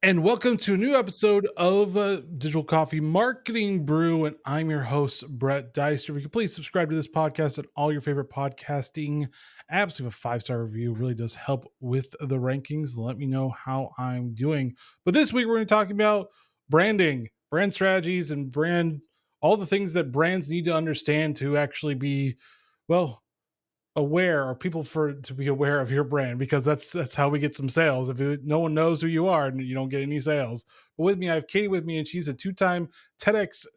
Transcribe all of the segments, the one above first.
And welcome to a new episode of Digital Coffee Marketing Brew. And I'm your host, Brett Deister. If you could please subscribe to this podcast on all your favorite podcasting apps. Leave a 5-star review. It really does help with the rankings. Let me know how I'm doing. But this week, we're going to talk about branding, brand strategies, and all the things that brands need to understand to actually be, well, aware, or people to be aware of your brand, because that's how we get some sales. No one knows who you are, you don't get any sales. But with me, I have Katie with me, and she's a 2-time TEDx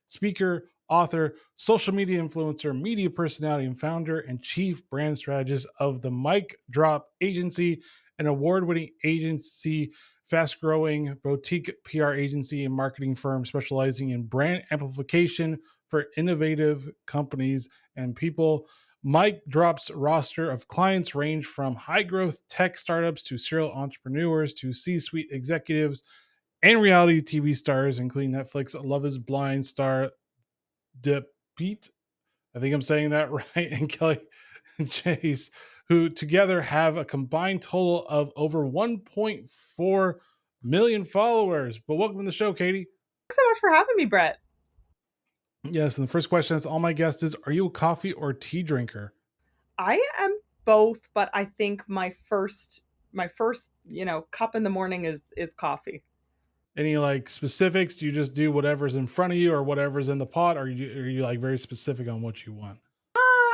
speaker, author, social media influencer, media personality, and founder and chief brand strategist of the Mic Drop Agency, an award-winning agency, fast-growing boutique PR agency and marketing firm specializing in brand amplification for innovative companies and people. Mike Drop's roster of clients range from high growth tech startups to serial entrepreneurs to C suite executives and reality TV stars, including Netflix Love is Blind star Pete. I think I'm saying that right. And Kelly Chase, who together have a combined total of over 1.4 million followers. But welcome to the show, Katie. Thanks so much for having me, Brett. Yes, and the first question is all my guests is, are you a coffee or tea drinker? I am both, but I think my first cup in the morning is coffee. Any like specifics? Do you just do whatever's in front of you or whatever's in the pot? Or are you like very specific on what you want?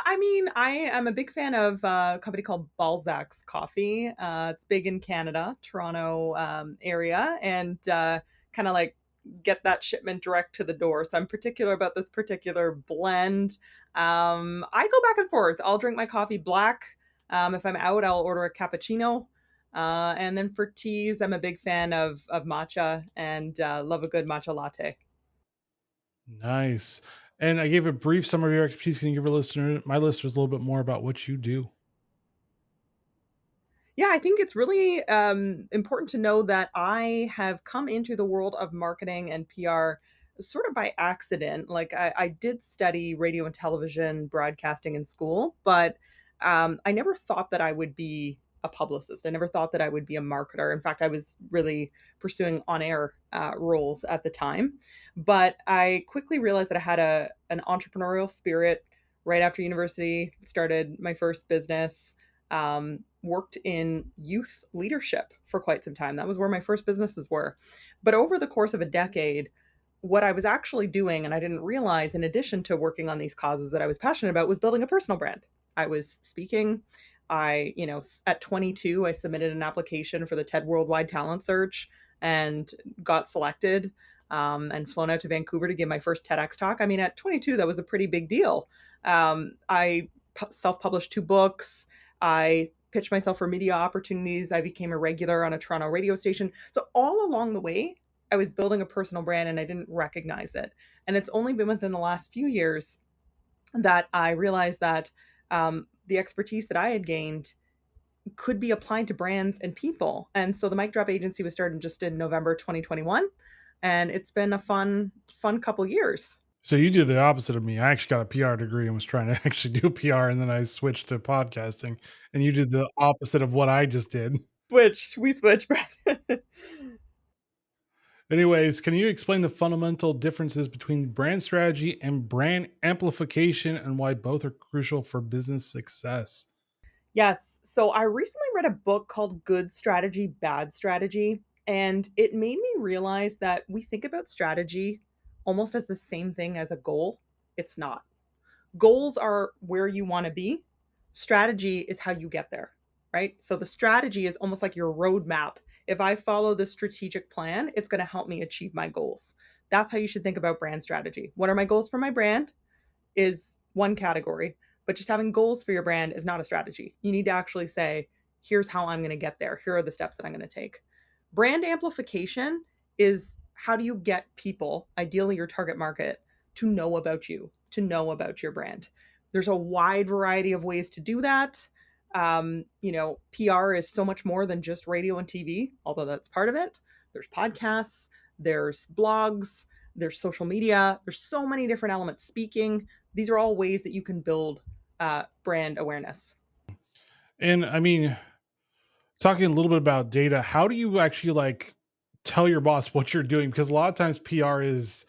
I mean, I am a big fan of a company called Balzac's Coffee. It's big in Canada, Toronto area, and kind of like get that shipment direct to the door. So I'm particular about this particular blend. I go back and forth. I'll drink my coffee black. If I'm out, I'll order a cappuccino. And then for teas, I'm a big fan of matcha and love a good matcha latte. Nice. And I gave a brief summary of your expertise. Can you give my listeners a little bit more about what you do? Yeah, I think it's really important to know that I have come into the world of marketing and PR sort of by accident. Like, I did study radio and television broadcasting in school, but I never thought that I would be a publicist. I never thought that I would be a marketer. In fact, I was really pursuing on air roles at the time. But I quickly realized that I had an entrepreneurial spirit right after university, started my first business. Worked in youth leadership for quite some time. That was where my first businesses were. But over the course of a decade, what I was actually doing, and I didn't realize, in addition to working on these causes that I was passionate about, was building a personal brand. I was speaking. At 22, I submitted an application for the TED Worldwide Talent Search and got selected, and flown out to Vancouver to give my first TEDx talk. I mean, at 22, that was a pretty big deal. I self-published 2 books. I pitched myself for media opportunities. I became a regular on a Toronto radio station. So all along the way, I was building a personal brand and I didn't recognize it. And it's only been within the last few years that I realized that the expertise that I had gained could be applied to brands and people. And so the Mic Drop Agency was started just in November 2021. And it's been a fun couple years. So you do the opposite of me. I actually got a PR degree and was trying to actually do PR, and then I switched to podcasting. And you did the opposite of what I just did. We switched, Brett. Anyways, can you explain the fundamental differences between brand strategy and brand amplification and why both are crucial for business success? Yes. So I recently read a book called Good Strategy, Bad Strategy, and it made me realize that we think about strategy almost as the same thing as a goal. It's not. Goals are where you want to be, strategy is how you get there, right? So the strategy is almost like your roadmap. If I follow the strategic plan, it's going to help me achieve my goals. That's how you should think about brand strategy. What are my goals for my brand? Is one category, but just having goals for your brand is not a strategy. You need to actually say, here's how I'm going to get there. Here are the steps that I'm going to take. Brand amplification is how do you get people, ideally your target market, to know about you, to know about your brand. There's a wide variety of ways to do that. PR is so much more than just radio and TV, although that's part of it. There's podcasts, there's blogs, there's social media, there's so many different elements. Speaking, these are all ways that you can build brand awareness. And I mean, talking a little bit about data, how do you actually like tell your boss what you're doing, because a lot of times PR is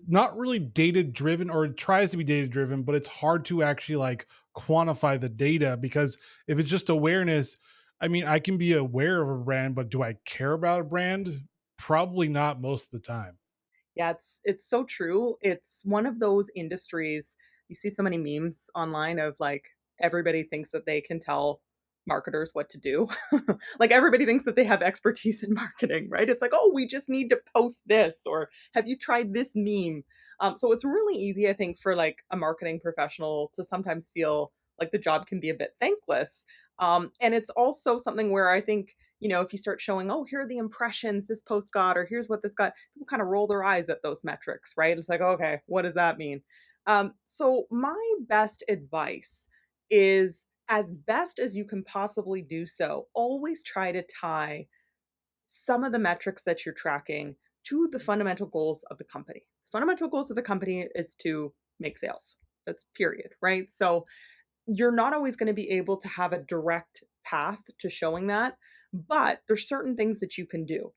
not really data driven, or it tries to be data driven, but it's hard to actually like quantify the data, because if it's just awareness, I mean, I can be aware of a brand, but do I care about a brand? Probably not most of the time. Yeah, it's so true. It's one of those industries you see so many memes online of like everybody thinks that they can tell marketers what to do. Like everybody thinks that they have expertise in marketing, right? It's like, oh, we just need to post this, or have you tried this meme? So it's really easy, I think, for like a marketing professional to sometimes feel like the job can be a bit thankless. And it's also something where I think, if you start showing, oh, here are the impressions this post got, or here's what this got, people kind of roll their eyes at those metrics, right? It's like, okay, what does that mean? So my best advice is, as best as you can possibly do so, always try to tie some of the metrics that you're tracking to the fundamental goals of the company. Fundamental goals of the company is to make sales. That's period, right? So you're not always going to be able to have a direct path to showing that, but there's certain things that you can do.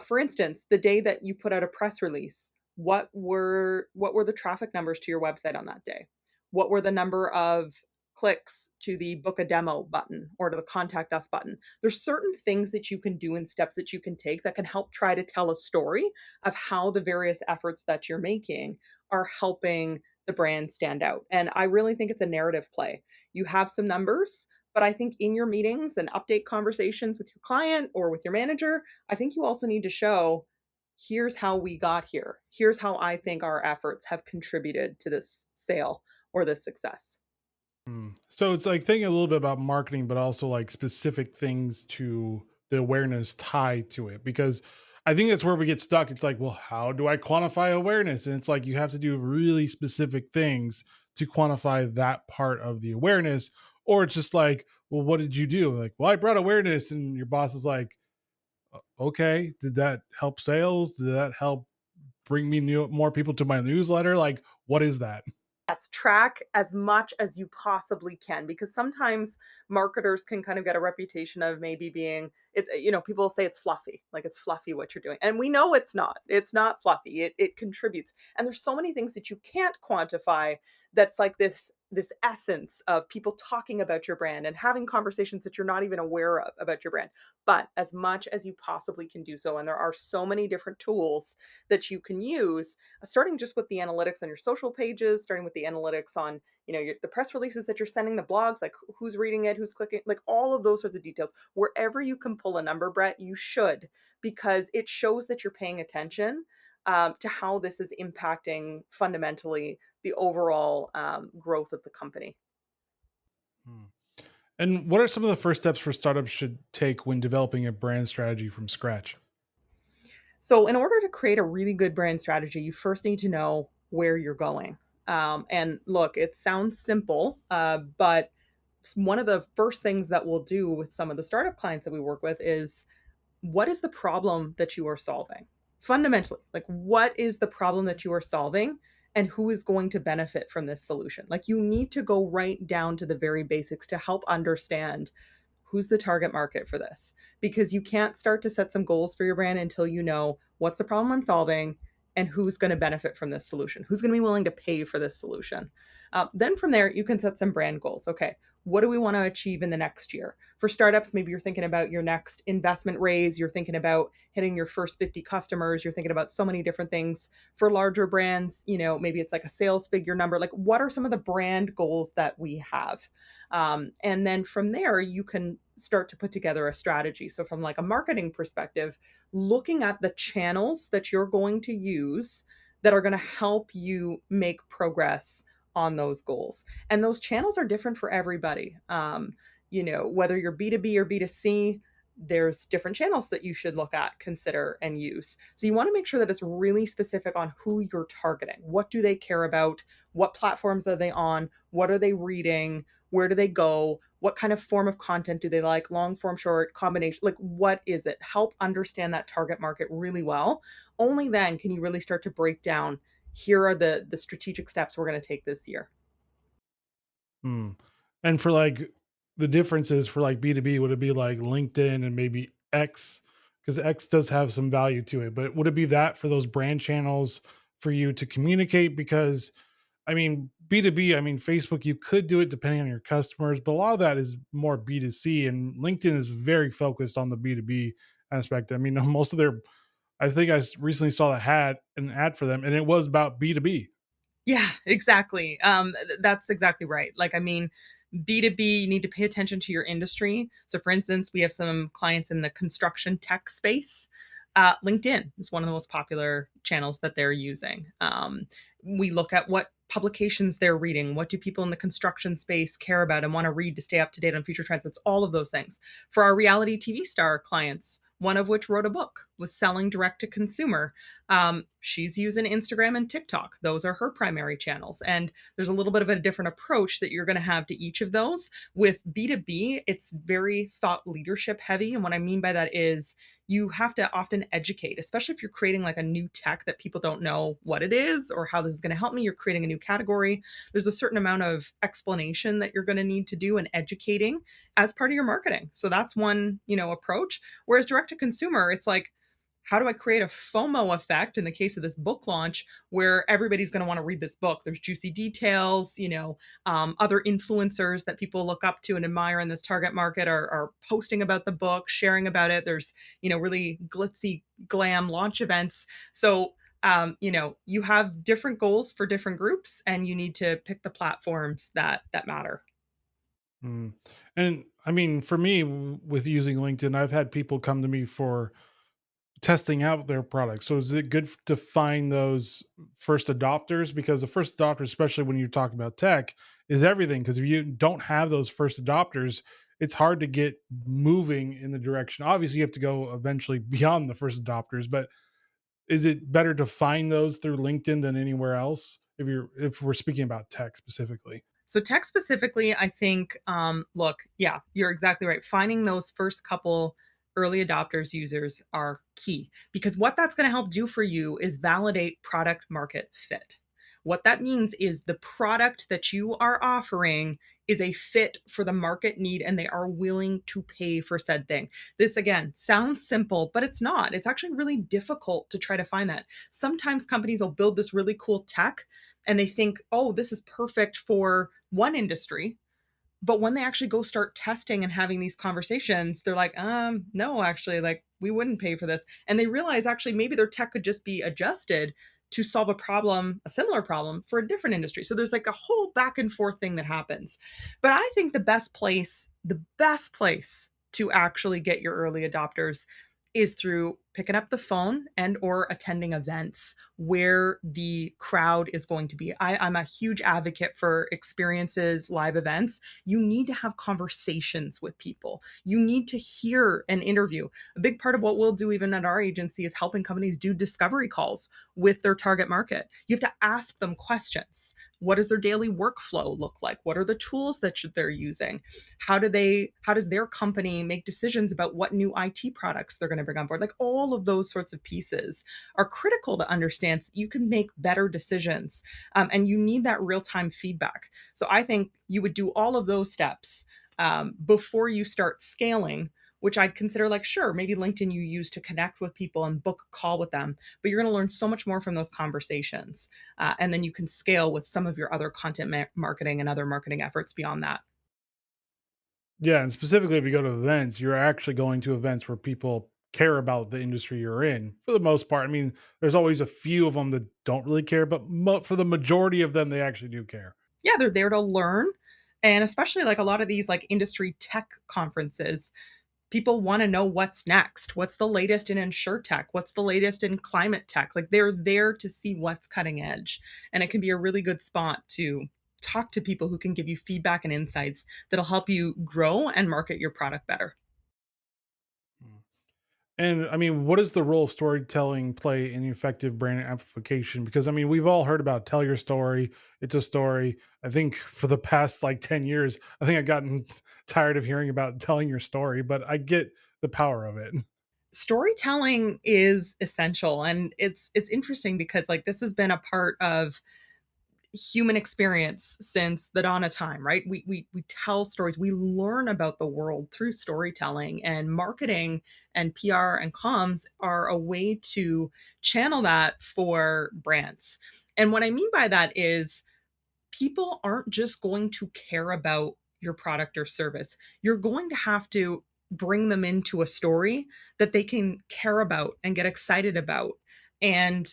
For instance, the day that you put out a press release, what were the traffic numbers to your website on that day? What were the number of clicks to the book a demo button or to the contact us button? There's certain things that you can do and steps that you can take that can help try to tell a story of how the various efforts that you're making are helping the brand stand out. And I really think it's a narrative play. You have some numbers, but I think in your meetings and update conversations with your client or with your manager, I think you also need to show, here's how we got here. Here's how I think our efforts have contributed to this sale or this success. So it's like thinking a little bit about marketing, but also like specific things to the awareness tied to it. Because I think that's where we get stuck. It's like, well, how do I quantify awareness? And it's like you have to do really specific things to quantify that part of the awareness. Or it's just like, well, what did you do? Like, well, I brought awareness, and your boss is like, okay, did that help sales? Did that help bring me more people to my newsletter? Like, what is that? Yes, track as much as you possibly can, because sometimes marketers can kind of get a reputation of maybe being, people say it's fluffy, like it's fluffy what you're doing. And we know it's not. It's not fluffy. It contributes. And there's so many things that you can't quantify, that's like this essence of people talking about your brand and having conversations that you're not even aware of about your brand. But as much as you possibly can do so, and there are so many different tools that you can use, starting just with the analytics on your social pages, starting with the analytics on, the press releases that you're sending, the blogs, like who's reading it, who's clicking, like all of those sorts of details. Wherever you can pull a number, Brett, you should, because it shows that you're paying attention to how this is impacting fundamentally the overall growth of the company. Hmm. And what are some of the first steps for startups should take when developing a brand strategy from scratch? So, in order to create a really good brand strategy, you first need to know where you're going. And look, it sounds simple, but one of the first things that we'll do with some of the startup clients that we work with is, what is the problem that you are solving? Fundamentally, like, what is the problem that you are solving, and who is going to benefit from this solution? Like, you need to go right down to the very basics to help understand who's the target market for this, because you can't start to set some goals for your brand until you know what's the problem I'm solving and who's going to benefit from this solution, who's going to be willing to pay for this solution. Then from there, you can set some brand goals. Okay, what do we want to achieve in the next year? For startups, maybe you're thinking about your next investment raise, you're thinking about hitting your first 50 customers, you're thinking about so many different things. For larger brands, maybe it's like a sales figure number. Like, what are some of the brand goals that we have? And then from there, you can start to put together a strategy. So from like a marketing perspective, looking at the channels that you're going to use that are going to help you make progress on those goals. And those channels are different for everybody. Whether you're B2B or B2C, there's different channels that you should look at, consider, and use. So you want to make sure that it's really specific on who you're targeting. What do they care about? What platforms are they on? What are they reading? Where do they go? What kind of form of content do they like? Long form, short, combination? Like, what is it? Help understand that target market really well. Only then can you really start to break down, here are the strategic steps we're going to take this year. Hmm. And for like the differences for like B2B, would it be like LinkedIn and maybe X? because X does have some value to it. But would it be that for those brand channels for you to communicate? Because I mean, B2B, I mean, Facebook, you could do it depending on your customers, but a lot of that is more B2C, and LinkedIn is very focused on the B2B aspect. I mean, most of their, I think recently saw an ad for them, and it was about B2B. Yeah, exactly. That's exactly right. Like, I mean, B2B, you need to pay attention to your industry. So, for instance, we have some clients in the construction tech space. LinkedIn is one of the most popular channels that they're using. We look at what publications they're reading. What do people in the construction space care about and want to read to stay up to date on future trends? It's all of those things. For our reality TV star clients, one of which wrote a book, was selling direct to consumer. She's using Instagram and TikTok. Those are her primary channels. And there's a little bit of a different approach that you're going to have to each of those. With B2B, it's very thought leadership heavy. And what I mean by that is you have to often educate, especially if you're creating like a new tech that people don't know what it is or how this is going to help me. You're creating a new category. There's a certain amount of explanation that you're going to need to do and educating as part of your marketing. So that's one, approach. Whereas direct to consumer, it's like, how do I create a FOMO effect in the case of this book launch where everybody's going to want to read this book? There's juicy details, other influencers that people look up to and admire in this target market are posting about the book, sharing about it. There's, really glitzy glam launch events. So, you have different goals for different groups and you need to pick the platforms that matter. Mm. And I mean, for me, with using LinkedIn, I've had people come to me for testing out their products. So is it good to find those first adopters? Because the first adopters, especially when you're talking about tech, is everything. Because if you don't have those first adopters, it's hard to get moving in the direction. Obviously, you have to go eventually beyond the first adopters, but is it better to find those through LinkedIn than anywhere else? If we're speaking about tech specifically. So tech specifically, I think, look, yeah, you're exactly right. Finding those first couple early adopters users are key because what that's going to help do for you is validate product market fit. What that means is the product that you are offering is a fit for the market need and they are willing to pay for said thing. This again sounds simple, but it's not. It's actually really difficult to try to find that. Sometimes companies will build this really cool tech and they think, oh, this is perfect for one industry. But when they actually go start testing and having these conversations, they're like, no, actually, like we wouldn't pay for this. And they realize actually maybe their tech could just be adjusted to solve a problem, a similar problem for a different industry. So there's like a whole back and forth thing that happens. But I think the best place to actually get your early adopters is through picking up the phone and or attending events where the crowd is going to be. I'm a huge advocate for experiences, live events. You need to have conversations with people. You need to hear an interview. A big part of what we'll do even at our agency is helping companies do discovery calls with their target market. You have to ask them questions. What does their daily workflow look like? What are the tools that they're using? How does their company make decisions about what new IT products they're going to bring on board? Like all of those sorts of pieces are critical to understand so that you can make better decisions. And you need that real-time feedback. So I think you would do all of those steps before you start scaling, which I'd consider like, sure, maybe LinkedIn you use to connect with people and book a call with them, but you're going to learn so much more from those conversations. And then you can scale with some of your other content marketing and other marketing efforts beyond that. Yeah, and specifically if you go to events, you're actually going to events where people care about the industry you're in for the most part. I mean, there's always a few of them that don't really care, but for the majority of them, they actually do care. Yeah, they're there to learn. And especially like a lot of these like industry tech conferences, people want to know what's next. What's the latest in insure tech? What's the latest in climate tech? Like they're there to see what's cutting edge. And it can be a really good spot to talk to people who can give you feedback and insights that'll help you grow and market your product better. Mm. And I mean, what does the role of storytelling play in effective brand amplification? Because I mean, we've all heard about tell your story. It's a story. I think for the past like 10 years, I think I've gotten tired of hearing about telling your story, but I get the power of it. Storytelling is essential and it's interesting because like this has been a part of human experience since the dawn of time, right? We tell stories. We learn about the world through storytelling, and marketing and PR and comms are a way to channel that for brands. And what I mean by that is people aren't just going to care about your product or service. You're going to have to bring them into a story that they can care about and get excited about. And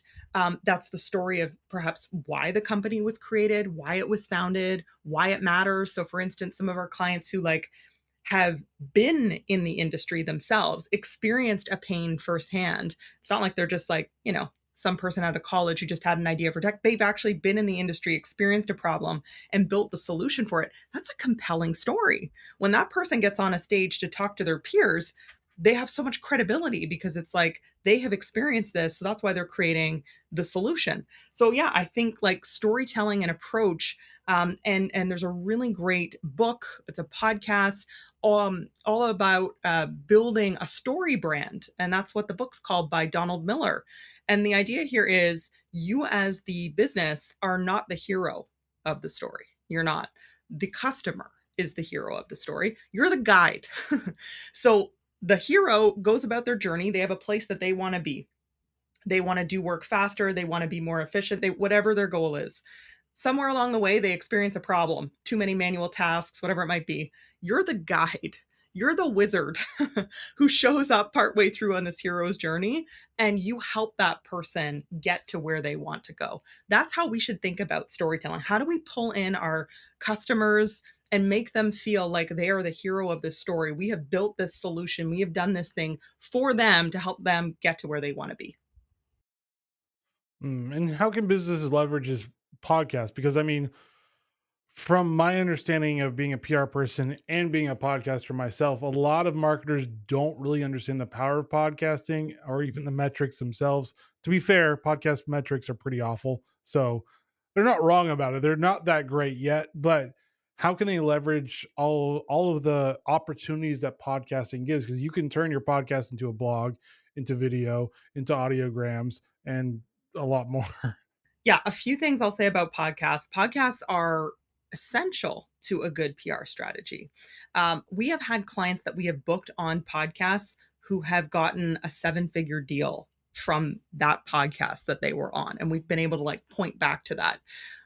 that's the story of perhaps why the company was created, why it was founded, why it matters. So, for instance, some of our clients who have been in the industry themselves, experienced a pain firsthand. It's not like they're just some person out of college who just had an idea for tech. They've actually been in the industry, experienced a problem, and built the solution for it. That's a compelling story. When that person gets on a stage to talk to their peers, they have so much credibility because it's like they have experienced this. So that's why they're creating the solution. So yeah, I think like storytelling and approach. And there's a really great book. It's a podcast all about building a story brand. And that's what the book's called, by Donald Miller. And the idea here is you, as the business, are not the hero of the story. You're not. The customer is the hero of the story. You're the guide. So the hero goes about their journey. They have a place that they want to be. They want to do work faster. They want to be more efficient. Whatever their goal is, somewhere along the way, they experience a problem, too many manual tasks, whatever it might be. You're the guide. You're the wizard who shows up partway through on this hero's journey, and you help that person get to where they want to go. That's how we should think about storytelling. How do we pull in our customers and make them feel like they are the hero of this story? We have built this solution. We have done this thing for them to help them get to where they want to be. And how can businesses leverage this podcast? Because I mean, from my understanding of being a PR person and being a podcaster myself, a lot of marketers don't really understand the power of podcasting or even the metrics themselves. To be fair, podcast metrics are pretty awful. So they're not wrong about it. They're not that great yet, but how can they leverage all of the opportunities that podcasting gives? Because you can turn your podcast into a blog, into video, into audiograms, and a lot more. Yeah, a few things I'll say about podcasts. Podcasts are essential to a good PR strategy. We have had clients that we have booked on podcasts who have gotten a seven-figure deal from that podcast that they were on. And we've been able to like point back to that.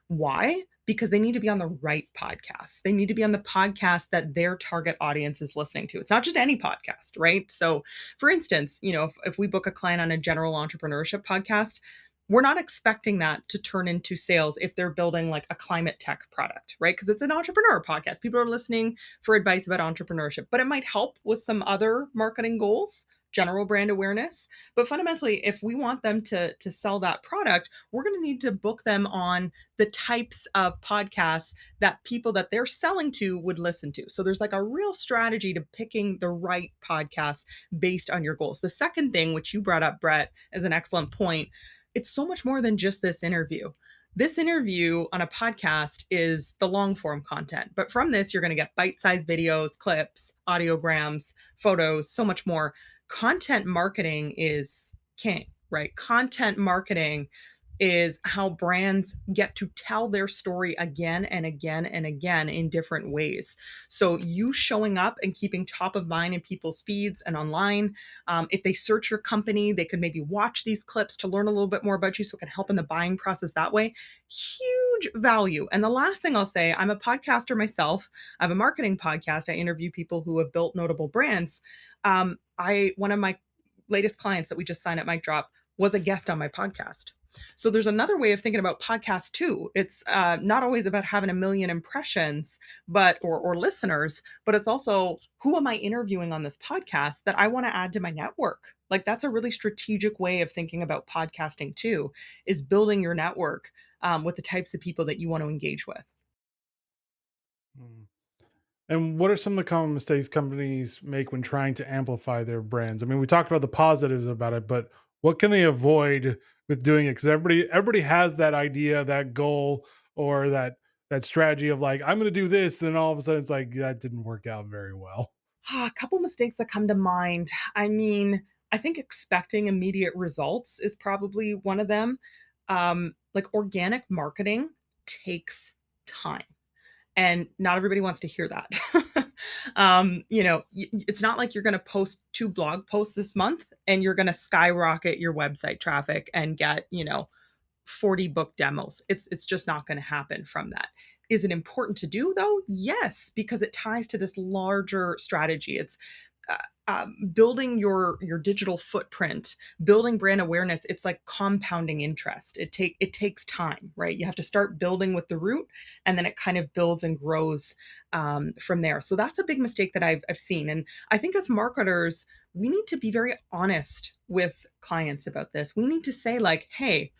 Why? Because they need to be on the right podcast. They need to be on the podcast that their target audience is listening to. It's not just any podcast, right? So, for instance, if we book a client on a general entrepreneurship podcast, we're not expecting that to turn into sales if they're building like a climate tech product, right? Because it's an entrepreneur podcast. People are listening for advice about entrepreneurship, but it might help with some other marketing goals, general brand awareness. But fundamentally, if we want them to sell that product, we're going to need to book them on the types of podcasts that people that they're selling to would listen to. So there's like a real strategy to picking the right podcast based on your goals. The second thing, which you brought up, Brett, is an excellent point. It's so much more than just this interview. This interview on a podcast is the long form content, but from this, you're going to get bite sized videos, clips, audiograms, photos, so much more. Content marketing is king, right? Content marketing is how brands get to tell their story again and again and again in different ways. So, you showing up and keeping top of mind in people's feeds and online. If they search your company, they could maybe watch these clips to learn a little bit more about you so it can help in the buying process that way. Huge value. And the last thing I'll say, I'm a podcaster myself. I have a marketing podcast. I interview people who have built notable brands. One of my latest clients that we just signed at Mic Drop was a guest on my podcast. So there's another way of thinking about podcasts too. It's not always about having a million impressions, or listeners, but it's also who am I interviewing on this podcast that I want to add to my network. Like that's a really strategic way of thinking about podcasting too, is building your network with the types of people that you want to engage with. Mm. And what are some of the common mistakes companies make when trying to amplify their brands? I mean, we talked about the positives about it, but what can they avoid with doing it? Because everybody has that idea, that goal, or that strategy of like, I'm going to do this, and all of a sudden it's like that didn't work out very well. A couple mistakes that come to mind. I mean, I think expecting immediate results is probably one of them. Like organic marketing takes time. And not everybody wants to hear that. It's not like you're going to post 2 blog posts this month and you're going to skyrocket your website traffic and get, 40 book demos. It's just not going to happen from that. Is it important to do though? Yes, because it ties to this larger strategy. It's building your digital footprint, building brand awareness. It's like compounding interest. It takes time, right? You have to start building with the root, and then it kind of builds and grows from there. So that's a big mistake that I've seen, and I think as marketers, we need to be very honest with clients about this. We need to say like, hey,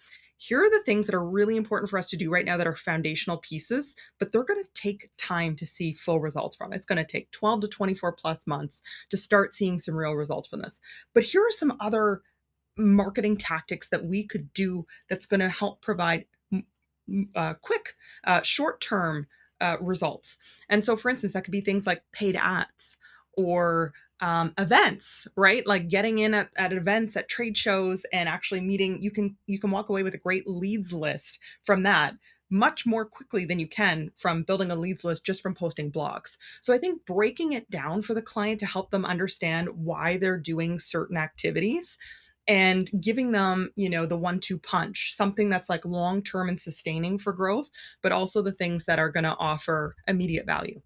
here are the things that are really important for us to do right now that are foundational pieces, but they're going to take time to see full results from. It's going to take 12 to 24 plus months to start seeing some real results from this. But here are some other marketing tactics that we could do that's going to help provide quick, short term results. And so, for instance, that could be things like paid ads or events, right? Like getting in at events, at trade shows, and actually meeting. You can walk away with a great leads list from that much more quickly than you can from building a leads list just from posting blogs. So I think breaking it down for the client to help them understand why they're doing certain activities and giving them, the 1-2 punch, something that's like long term and sustaining for growth, but also the things that are going to offer immediate value.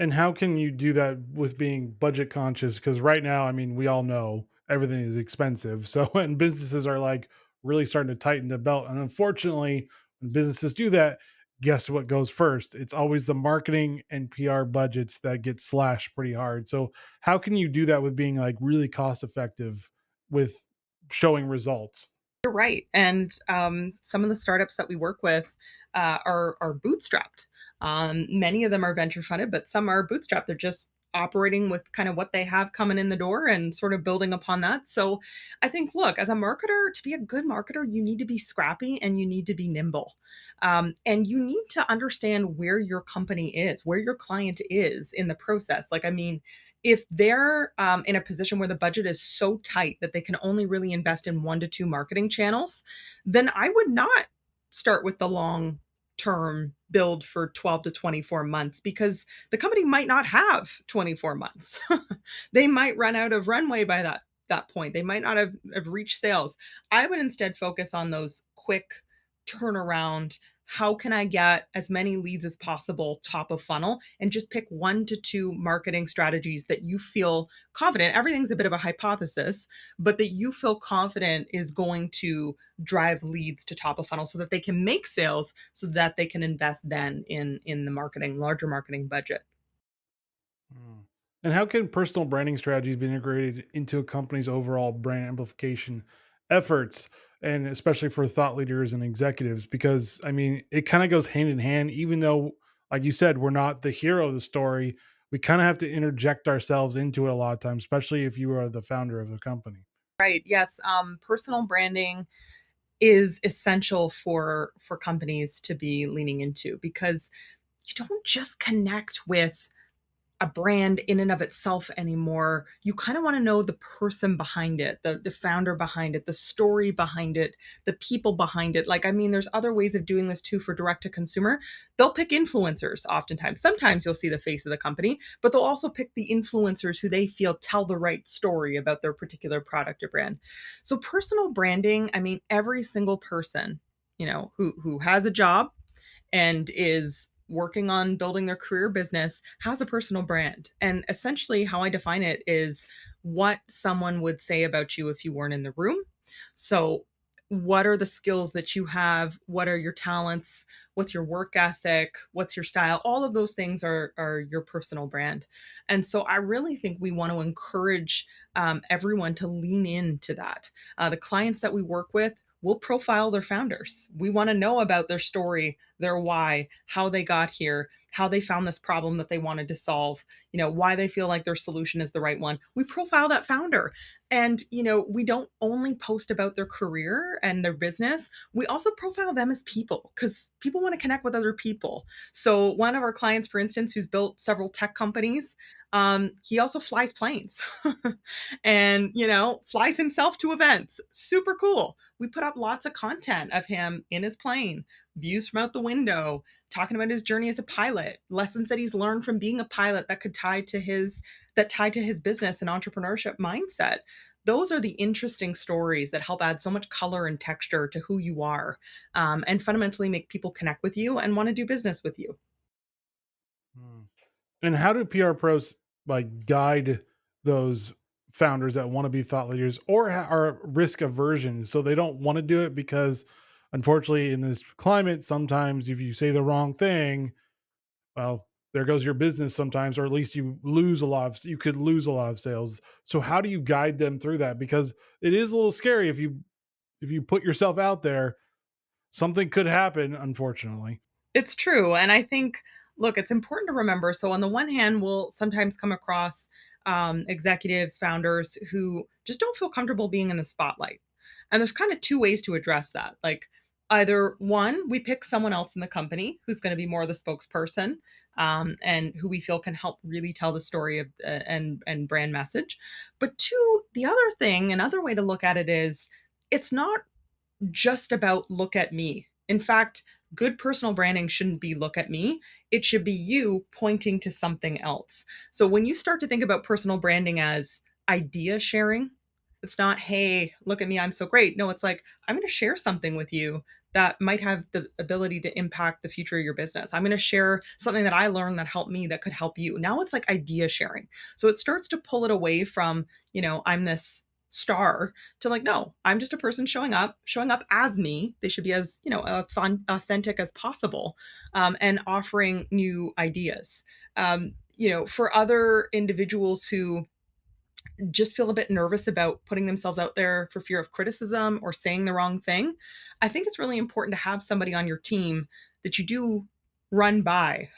And how can you do that with being budget conscious? Because right now, I mean, we all know everything is expensive. So, and businesses are like really starting to tighten the belt. And unfortunately, when businesses do that, guess what goes first? It's always the marketing and PR budgets that get slashed pretty hard. So, how can you do that with being like really cost effective with showing results? You're right. And some of the startups that we work with are bootstrapped. Many of them are venture funded, but some are bootstrapped. They're just operating with kind of what they have coming in the door and sort of building upon that. So I think, look, as a marketer, to be a good marketer, you need to be scrappy and you need to be nimble. And you need to understand where your company is, where your client is in the process. Like, I mean, if they're in a position where the budget is so tight that they can only really invest in 1 to 2 marketing channels, then I would not start with the long term build for 12 to 24 months because the company might not have 24 months. They might run out of runway by that point. They might not have reached sales. I would instead focus on those quick turnaround. How can I get as many leads as possible top of funnel and just pick 1 to 2 marketing strategies that you feel confident. Everything's a bit of a hypothesis, but that you feel confident is going to drive leads to top of funnel so that they can make sales so that they can invest then in the marketing, larger marketing budget. Mm. And how can personal branding strategies be integrated into a company's overall brand amplification efforts? And especially for thought leaders and executives, because I mean, it kind of goes hand in hand, even though, like you said, we're not the hero of the story. We kind of have to interject ourselves into it a lot of times, especially if you are the founder of the company. Right. Yes. Personal branding is essential for companies to be leaning into because you don't just connect with a brand in and of itself anymore. You kind of want to know the person behind it, the founder behind it, the story behind it, the people behind it. Like, I mean, there's other ways of doing this too for direct to consumer. They'll pick influencers oftentimes. Sometimes you'll see the face of the company, but they'll also pick the influencers who they feel tell the right story about their particular product or brand. So personal branding, I mean, every single person, who has a job and is working on building their career business has a personal brand. And essentially, how I define it is what someone would say about you if you weren't in the room. So, what are the skills that you have? What are your talents? What's your work ethic? What's your style? All of those things are your personal brand. And so I really think we want to encourage everyone to lean into that. The clients that we work with, we'll profile their founders. We want to know about their story, their why, how they got here, how they found this problem that they wanted to solve, why they feel like their solution is the right one. We profile that founder. And, we don't only post about their career and their business, we also profile them as people because people want to connect with other people. So, one of our clients, for instance, who's built several tech companies, he also flies planes and, flies himself to events. Super cool. We put up lots of content of him in his plane, views from out the window, talking about his journey as a pilot, lessons that he's learned from being a pilot that could tie to his business and entrepreneurship mindset. Those are the interesting stories that help add so much color and texture to who you are, and fundamentally make people connect with you and want to do business with you. Hmm. And how do PR pros like guide those founders that want to be thought leaders or are risk aversion so they don't want to do it because unfortunately in this climate sometimes if you say the wrong thing, well, there goes your business sometimes, or at least you could lose a lot of sales. So how do you guide them through that? Because it is a little scary if you put yourself out there, something could happen, unfortunately. It's true. And I think, look, it's important to remember. So, on the one hand, we'll sometimes come across executives, founders who just don't feel comfortable being in the spotlight. And there's kind of two ways to address that. Like, either one, we pick someone else in the company who's going to be more the spokesperson, and who we feel can help really tell the story of and brand message. But two, the other thing, another way to look at it is it's not just about look at me. In fact, good personal branding shouldn't be look at me. It should be you pointing to something else. So when you start to think about personal branding as idea sharing, it's not, hey, look at me, I'm so great. No, it's like, I'm going to share something with you that might have the ability to impact the future of your business. I'm going to share something that I learned that helped me that could help you. Now it's like idea sharing. So it starts to pull it away from, I'm this star to like, no, I'm just a person showing up as me. They should be as, authentic as possible, and offering new ideas. For other individuals who just feel a bit nervous about putting themselves out there for fear of criticism or saying the wrong thing, I think it's really important to have somebody on your team that you do run by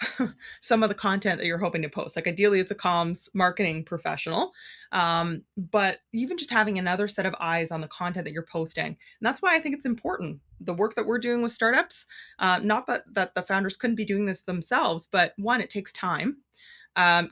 some of the content that you're hoping to post. Like ideally, it's a comms marketing professional, but even just having another set of eyes on the content that you're posting. And that's why I think it's important. The work that we're doing with startups, not that the founders couldn't be doing this themselves, but one, it takes time.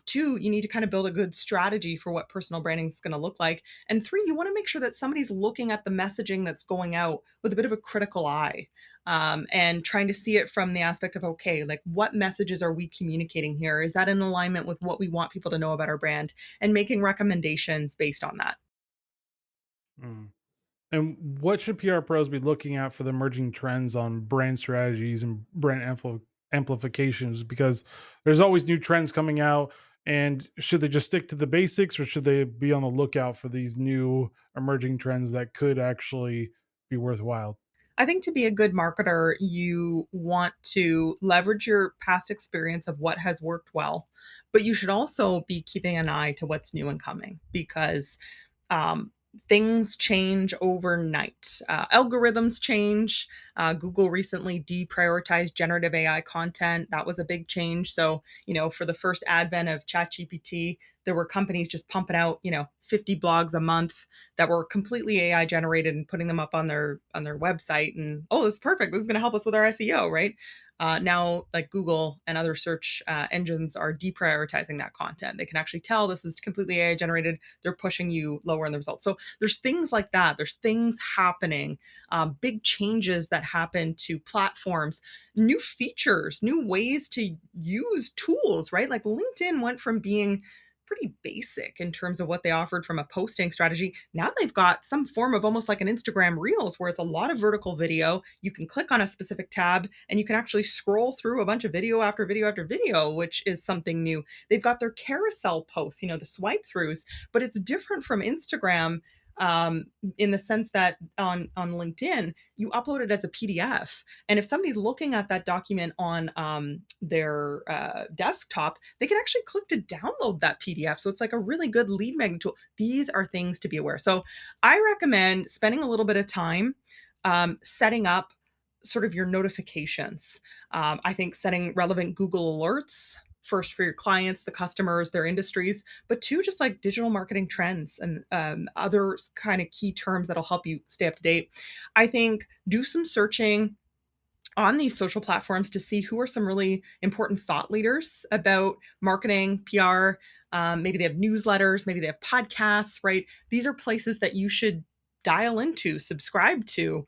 Two, you need to kind of build a good strategy for what personal branding is going to look like. And three, you want to make sure that somebody's looking at the messaging that's going out with a bit of a critical eye, and trying to see it from the aspect of, okay, like what messages are we communicating here? Is that in alignment with what we want people to know about our brand? And making recommendations based on that. Mm. And what should PR pros be looking at for the emerging trends on brand strategies and amplifications? Because there's always new trends coming out. And should they just stick to the basics or should they be on the lookout for these new emerging trends that could actually be worthwhile? I think to be a good marketer, you want to leverage your past experience of what has worked well, but you should also be keeping an eye to what's new and coming because um, things change overnight. Algorithms change. Google recently deprioritized generative AI content. That was a big change. So, for the first advent of ChatGPT, there were companies just pumping out, 50 blogs a month that were completely AI generated and putting them up on their website. And oh, this is perfect. This is going to help us with our SEO, right? Now, like Google and other search engines are deprioritizing that content. They can actually tell this is completely AI generated. They're pushing you lower in the results. So there's things like that. There's things happening, big changes that happen to platforms, new features, new ways to use tools, right? Like LinkedIn went from being pretty basic in terms of what they offered from a posting strategy. Now they've got some form of almost like an Instagram Reels where it's a lot of vertical video. You can click on a specific tab and you can actually scroll through a bunch of video after video after video, which is something new. They've got their carousel posts, the swipe throughs, but it's different from Instagram, um, in the sense that on LinkedIn, you upload it as a PDF. And if somebody's looking at that document on their desktop, they can actually click to download that PDF. So it's like a really good lead magnet tool. These are things to be aware. So I recommend spending a little bit of time setting up sort of your notifications. I think setting relevant Google alerts first for your clients, the customers, their industries, but two, just like digital marketing trends and other kind of key terms that'll help you stay up to date. I think do some searching on these social platforms to see who are some really important thought leaders about marketing, PR. Maybe they have newsletters, maybe they have podcasts, right? These are places that you should dial into, subscribe to,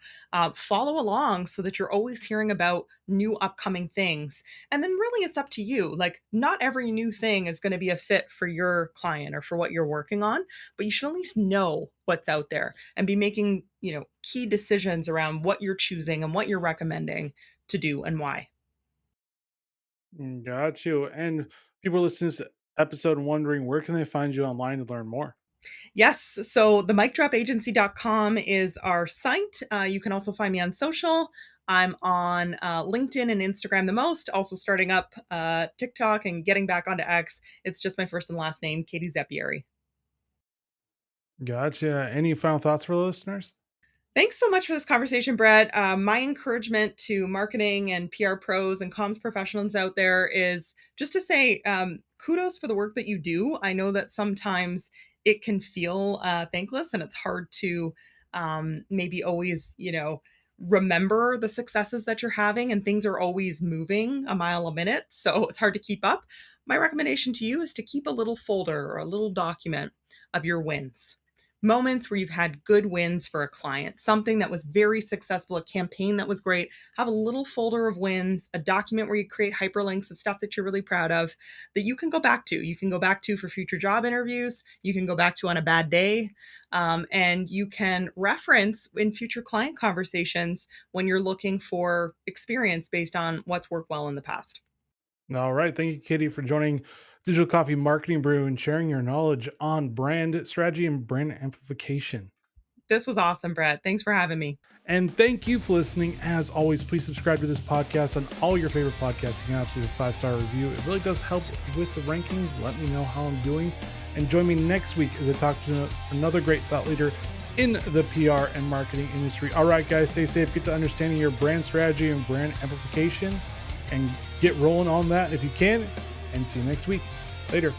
follow along so that you're always hearing about new upcoming things. And then really it's up to you. Like, not every new thing is going to be a fit for your client or for what you're working on, but you should at least know what's out there and be making, key decisions around what you're choosing and what you're recommending to do and why. Got you. And people listening to this episode and wondering where can they find you online to learn more? Yes. So the micdropagency.com is our site. You can also find me on social. I'm on LinkedIn and Instagram the most, also starting up TikTok and getting back onto X. It's just my first and last name, Katie Zeppieri. Gotcha. Any final thoughts for the listeners? Thanks so much for this conversation, Brett. My encouragement to marketing and PR pros and comms professionals out there is just to say kudos for the work that you do. I know that sometimes it can feel thankless and it's hard to maybe always, remember the successes that you're having, and things are always moving a mile a minute. So it's hard to keep up. My recommendation to you is to keep a little folder or a little document of your wins, moments where you've had good wins for a client, something that was very successful, a campaign that was great. Have a little folder of wins, a document where you create hyperlinks of stuff that you're really proud of that you can go back to. You can go back to for future job interviews. You can go back to on a bad day. And you can reference in future client conversations when you're looking for experience based on what's worked well in the past. All right. Thank you, Katie, for joining Digital Coffee Marketing Brew and sharing your knowledge on brand strategy and brand amplification. This was awesome, Brett. Thanks for having me. And thank you for listening. As always, please subscribe to this podcast on all your favorite podcasting apps with a 5-star review. It really does help with the rankings. Let me know how I'm doing. And join me next week as I talk to another great thought leader in the PR and marketing industry. All right, guys, stay safe. Get to understanding your brand strategy and brand amplification and get rolling on that if you can. And see you next week. Later.